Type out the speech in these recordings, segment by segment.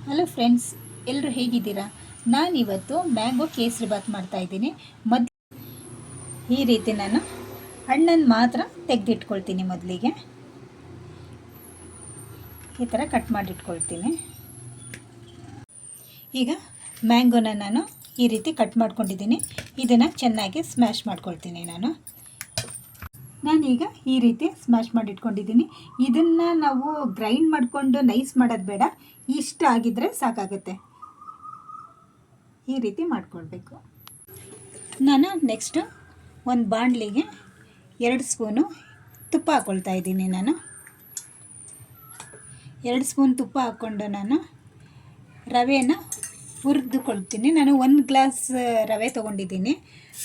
Hello friends, ಎಲ್ಲರೂ ಹೇಗಿದ್ದೀರಾ? ನಾನಿವತ್ತು ಮ್ಯಾಂಗೋ ಕೇಸರಿ ಬಾತ್ ಮಾಡ್ತಾಯಿದ್ದೀನಿ. ಈ ರೀತಿ ನಾನು ಹಣ್ಣನ್ನು ಮಾತ್ರ ತೆಗೆದಿಟ್ಕೊಳ್ತೀನಿ. ಮೊದಲಿಗೆ ಈ ಥರ ಕಟ್ ಮಾಡಿಟ್ಕೊಳ್ತೀನಿ. ಈಗ ಮ್ಯಾಂಗೋನ ನಾನು ಈ ರೀತಿ ಕಟ್ ಮಾಡ್ಕೊಂಡಿದ್ದೀನಿ. ಇದನ್ನು ಚೆನ್ನಾಗಿ ಸ್ಮ್ಯಾಶ್ ಮಾಡ್ಕೊಳ್ತೀನಿ. ನಾನೀಗ ಈ ರೀತಿ ಸ್ಮ್ಯಾಶ್ ಮಾಡಿಟ್ಕೊಂಡಿದ್ದೀನಿ. ಇದನ್ನು ನಾವು ಗ್ರೈಂಡ್ ಮಾಡಿಕೊಂಡು ನೈಸ್ ಮಾಡೋದು ಬೇಡ, ಇಷ್ಟ ಆಗಿದ್ದರೆ ಸಾಕಾಗುತ್ತೆ. ಈ ರೀತಿ ಮಾಡ್ಕೊಳ್ಬೇಕು. ನಾನು ನೆಕ್ಸ್ಟು ಒಂದು ಬಾಣಲಿಗೆ 2 ಸ್ಪೂನು ತುಪ್ಪ ಹಾಕ್ಕೊಳ್ತಾ ಇದ್ದೀನಿ. 2 ಸ್ಪೂನ್ ತುಪ್ಪ ಹಾಕ್ಕೊಂಡು ನಾನು ರವೆನ ಹುರಿದುಕೊಳ್ತೀನಿ. ನಾನು 1 ಗ್ಲಾಸ್ ರವೆ ತೊಗೊಂಡಿದ್ದೀನಿ.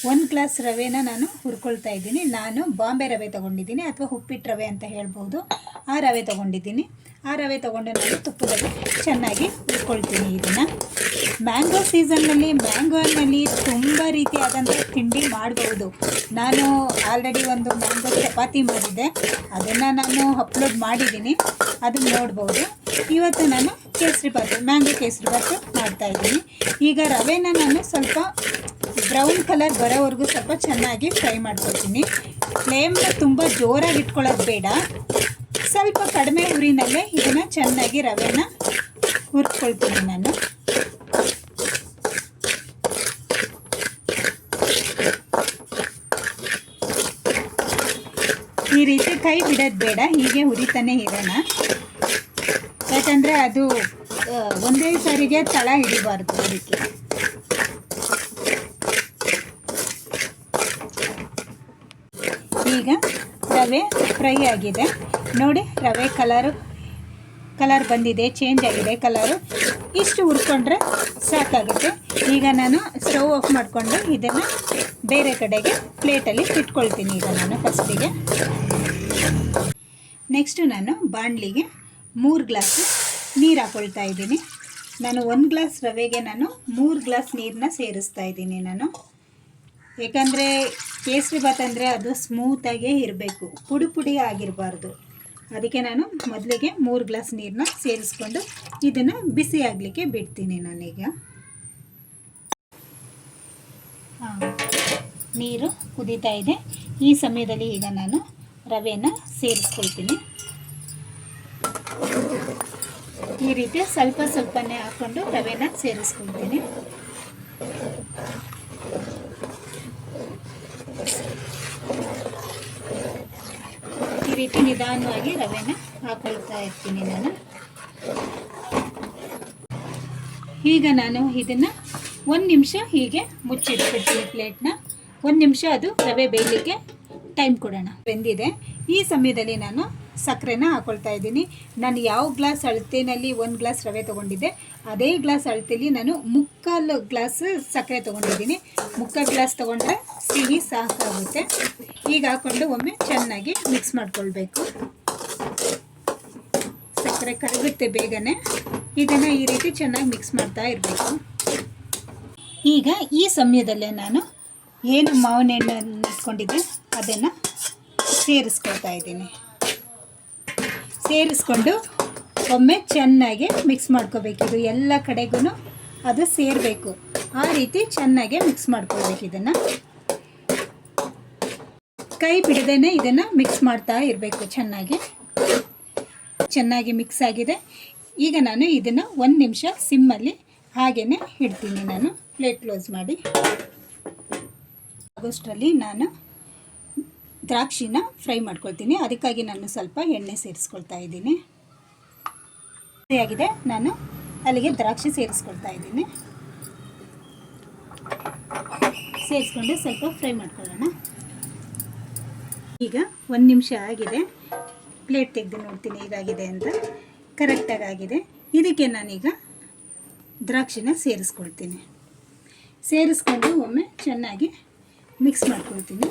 1 ಗ್ಲಾಸ್ ರವೆನ ನಾನು ಹುರ್ಕೊಳ್ತಾ ಇದ್ದೀನಿ. ನಾನು ಬಾಂಬೆ ರವೆ ತೊಗೊಂಡಿದ್ದೀನಿ, ಅಥವಾ ಉಪ್ಪಿಟ್ಟು ರವೆ ಅಂತ ಹೇಳ್ಬೋದು. ಆ ರವೆ ತೊಗೊಂಡಿದ್ದೀನಿ. ಆ ರವೆ ತೊಗೊಂಡು ನಾನು ತುಪ್ಪದಲ್ಲಿ ಚೆನ್ನಾಗಿ ಹುರ್ಕೊಳ್ತೀನಿ. ಇದನ್ನು ಮ್ಯಾಂಗೋ ಸೀಸನ್ನಲ್ಲಿ ಮ್ಯಾಂಗೋನಲ್ಲಿ ತುಂಬ ರೀತಿಯಾದಂಥ ತಿಂಡಿ ಮಾಡ್ಬೋದು. ನಾನು ಆಲ್ರೆಡಿ ಒಂದು ಮ್ಯಾಂಗೋ ಚಪಾತಿ ಮಾಡಿದ್ದೆ, ಅದನ್ನು ನಾನು ಅಪ್ಲೋಡ್ ಮಾಡಿದ್ದೀನಿ, ಅದನ್ನು ನೋಡ್ಬೋದು. ಇವತ್ತು ನಾನು ಮ್ಯಾಂಗೋ ಕೇಸರಿ ಬಾತು ಮಾಡ್ತಾಯಿದ್ದೀನಿ. ಈಗ ರವೆನ ನಾನು ಸ್ವಲ್ಪ ಬ್ರೌನ್ ಕಲರ್ ಬರೋವರೆಗೂ ಸ್ವಲ್ಪ ಚೆನ್ನಾಗಿ ಫ್ರೈ ಮಾಡ್ಕೊಳ್ತೀನಿ. ಫ್ಲೇಮ್ನ ತುಂಬ ಜೋರಾಗಿ ಇಟ್ಕೊಳ್ಳೋದು ಬೇಡ, ಸ್ವಲ್ಪ ಕಡಿಮೆ ಉರಿನಲ್ಲೇ ಇದನ್ನು ಚೆನ್ನಾಗಿ ರವೆನ ಹುರ್ಕೊಳ್ತೀನಿ. ನಾನು ಈ ರೀತಿ ಕೈ ಬಿಡೋದು ಬೇಡ, ಹೀಗೆ ಹುರಿತಾನೆ ಇರೋಣ. ಯಾಕಂದರೆ ಅದು ಒಂದೇ ಸಾರಿಗೆ ತಳ ಹಿಡಿಬಾರ್ದು. ಅದಕ್ಕೆ ಈಗ ರವೆ ಫ್ರೈ ಆಗಿದೆ ನೋಡಿ. ರವೆ ಕಲರ್ ಬಂದಿದೆ, ಚೇಂಜ್ ಆಗಿದೆ ಕಲರು. ಇಷ್ಟು ಹುರ್ಕೊಂಡ್ರೆ ಸಾಕಾಗುತ್ತೆ. ಈಗ ನಾನು ಸ್ಟವ್ ಆಫ್ ಮಾಡಿಕೊಂಡು ಇದನ್ನು ಬೇರೆ ಕಡೆಗೆ ಪ್ಲೇಟಲ್ಲಿ ಇಟ್ಕೊಳ್ತೀನಿ. ಈಗ ನಾನು ಫಸ್ಟಿಗೆ ನೆಕ್ಸ್ಟು ನಾನು ಬಾಣಲಿಗೆ 3 ಗ್ಲಾಸ್ ನೀರು ಹಾಕ್ಕೊಳ್ತಾ ಇದ್ದೀನಿ. ನಾನು 1 ಗ್ಲಾಸ್ ರವೆಗೆ ನಾನು 3 ಗ್ಲಾಸ್ ನೀರನ್ನ ಸೇರಿಸ್ತಾ ಇದ್ದೀನಿ. ಯಾಕಂದರೆ ಕೇಸರಿ ಬಾತ್ ಅಂದರೆ ಅದು ಸ್ಮೂತಾಗೇ ಇರಬೇಕು, ಪುಡಿ ಆಗಿರಬಾರ್ದು. ಅದಕ್ಕೆ ನಾನು ಮೊದಲಿಗೆ 3 ಗ್ಲಾಸ್ ನೀರನ್ನ ಸೇರಿಸ್ಕೊಂಡು ಇದನ್ನು ಬಿಸಿ ಆಗಲಿಕ್ಕೆ ಬಿಡ್ತೀನಿ. ನಾನೀಗ ನೀರು ಕುದೀತಾ ಇದೆ. ಈ ಸಮಯದಲ್ಲಿ ಈಗ ನಾನು ರವೆನ ಸೇರಿಸ್ಕೊಳ್ತೀನಿ. ಈ ರೀತಿ ಸ್ವಲ್ಪನೇ ಹಾಕ್ಕೊಂಡು ರವೆನ ಸೇರಿಸ್ಕೊಳ್ತೀನಿ. ಈ ರೀತಿ ನಿಧಾನವಾಗಿ ರವೆನ ಹಾಕೊಳ್ತಾ ಇರ್ತೀನಿ ನಾನು. ಈಗ ನಾನು ಇದನ್ನು 1 ನಿಮಿಷ ಹೀಗೆ ಮುಚ್ಚಿಟ್ಬಿಡ್ತೀನಿ ಪ್ಲೇಟ್ನ. 1 ನಿಮಿಷ ಅದು ರವೆ ಬೇಯಲಿಕ್ಕೆ ಟೈಮ್ ಕೊಡೋಣ. ಬೆಂದಿದೆ. ಈ ಸಮಯದಲ್ಲಿ ನಾನು ಸಕ್ಕರೆನ ಹಾಕ್ಕೊಳ್ತಾ ಇದ್ದೀನಿ. ನಾನು ಯಾವ ಗ್ಲಾಸ್ ಅಳತೆಯಲ್ಲಿ 1 ಗ್ಲಾಸ್ ರವೆ ತೊಗೊಂಡಿದ್ದೆ, ಅದೇ ಗ್ಲಾಸ್ ಅಳತೆಯಲ್ಲಿ ನಾನು 3/4 ಗ್ಲಾಸ್ ಸಕ್ಕರೆ ತೊಗೊಂಡಿದ್ದೀನಿ. 3/4 ಗ್ಲಾಸ್ ತೊಗೊಂಡ್ರೆ ಸಿಹಿ ಸಾಕಾಗುತ್ತೆ. ಈಗ ಹಾಕ್ಕೊಂಡು ಒಮ್ಮೆ ಚೆನ್ನಾಗಿ ಮಿಕ್ಸ್ ಮಾಡ್ಕೊಳ್ಬೇಕು. ಸಕ್ಕರೆ ಕರಗುತ್ತೆ ಬೇಗನೆ. ಇದನ್ನು ಈ ರೀತಿ ಚೆನ್ನಾಗಿ ಮಿಕ್ಸ್ ಮಾಡ್ತಾ ಇರಬೇಕು. ಈಗ ಈ ಸಮಯದಲ್ಲೇ ನಾನು ಏನು ಮಾವಿನ ಹಣ್ಣನ್ನು ಇಟ್ಕೊಂಡಿದ್ದೆ ಅದನ್ನು ಸೇರಿಸ್ಕೊಳ್ತಾ ಇದ್ದೀನಿ. ಸೇರಿಸ್ಕೊಂಡು ಒಮ್ಮೆ ಚೆನ್ನಾಗಿ ಮಿಕ್ಸ್ ಮಾಡ್ಕೋಬೇಕಿದು. ಎಲ್ಲ ಕಡೆಗೂ ಅದು ಸೇರಬೇಕು. ಆ ರೀತಿ ಚೆನ್ನಾಗಿ ಮಿಕ್ಸ್ ಮಾಡ್ಕೊಳ್ಬೇಕು. ಇದನ್ನು ಕೈ ಬಿಡದೇನೆ ಇದನ್ನು ಮಿಕ್ಸ್ ಮಾಡ್ತಾ ಇರಬೇಕು. ಚೆನ್ನಾಗಿ ಮಿಕ್ಸ್ ಆಗಿದೆ. ಈಗ ನಾನು ಇದನ್ನು 1 ನಿಮಿಷ ಸಿಮ್ಮಲ್ಲಿ ಹಾಗೇ ಇಡ್ತೀನಿ. ನಾನು ಪ್ಲೇಟ್ ಕ್ಲೋಸ್ ಮಾಡಿ ಆಗೋಷ್ಟರಲ್ಲಿ ನಾನು ದ್ರಾಕ್ಷಿನ ಫ್ರೈ ಮಾಡ್ಕೊಳ್ತೀನಿ. ಅದಕ್ಕಾಗಿ ನಾನು ಸ್ವಲ್ಪ ಎಣ್ಣೆ ಸೇರಿಸ್ಕೊಳ್ತಾ ಇದ್ದೀನಿ. ಆಗಿದೆ, ನಾನು ಅಲ್ಲಿಗೆ ದ್ರಾಕ್ಷಿ ಸೇರಿಸ್ಕೊಳ್ತಾ ಇದ್ದೀನಿ. ಸೇರಿಸ್ಕೊಂಡು ಸ್ವಲ್ಪ ಫ್ರೈ ಮಾಡ್ಕೊಳ್ಳೋಣ. ಈಗ 1 ನಿಮಿಷ ಆಗಿದೆ. ಪ್ಲೇಟ್ ತೆಗೆದು ನೋಡ್ತೀನಿ ಹೇಗಾಗಿದೆ ಅಂತ. ಕರೆಕ್ಟಾಗಿ ಆಗಿದೆ. ಇದಕ್ಕೆ ನಾನೀಗ ದ್ರಾಕ್ಷಿನ ಸೇರಿಸ್ಕೊಳ್ತೀನಿ. ಸೇರಿಸ್ಕೊಂಡು ಒಮ್ಮೆ ಚೆನ್ನಾಗಿ ಮಿಕ್ಸ್ ಮಾಡ್ಕೊಳ್ತೀನಿ.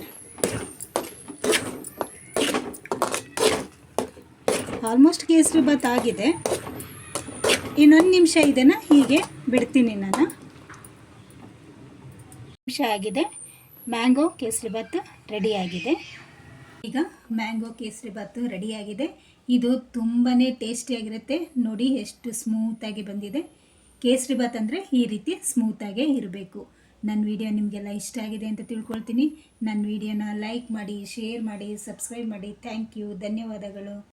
ಆಲ್ಮೋಸ್ಟ್ ಕೇಸರಿ ಬಾತ್ ಆಗಿದೆ. ಇನ್ನೊಂದು ನಿಮಿಷ ಇದನ್ನು ಹೀಗೆ ಬಿಡ್ತೀನಿ ನಾನು. ನಿಮಿಷ ಆಗಿದೆ. ಮ್ಯಾಂಗೋ ಕೇಸರಿ ಬಾತ್ ರೆಡಿಯಾಗಿದೆ. ಈಗ ಮ್ಯಾಂಗೋ ಕೇಸರಿ ಬಾತ್ ರೆಡಿಯಾಗಿದೆ. ಇದು ತುಂಬಾ ಟೇಸ್ಟಿಯಾಗಿರುತ್ತೆ. ನೋಡಿ ಎಷ್ಟು ಸ್ಮೂತಾಗಿ ಬಂದಿದೆ. ಕೇಸರಿ ಬಾತ್ ಅಂದರೆ ಈ ರೀತಿ ಸ್ಮೂತಾಗೇ ಇರಬೇಕು. ನನ್ನ ವಿಡಿಯೋ ನಿಮಗೆಲ್ಲ ಇಷ್ಟ ಆಗಿದೆ ಅಂತ ತಿಳ್ಕೊಳ್ತೀನಿ. ನನ್ನ ವಿಡಿಯೋನ ಲೈಕ್ ಮಾಡಿ, ಶೇರ್ ಮಾಡಿ, ಸಬ್ಸ್ಕ್ರೈಬ್ ಮಾಡಿ. ಥ್ಯಾಂಕ್ ಯು, ಧನ್ಯವಾದಗಳು.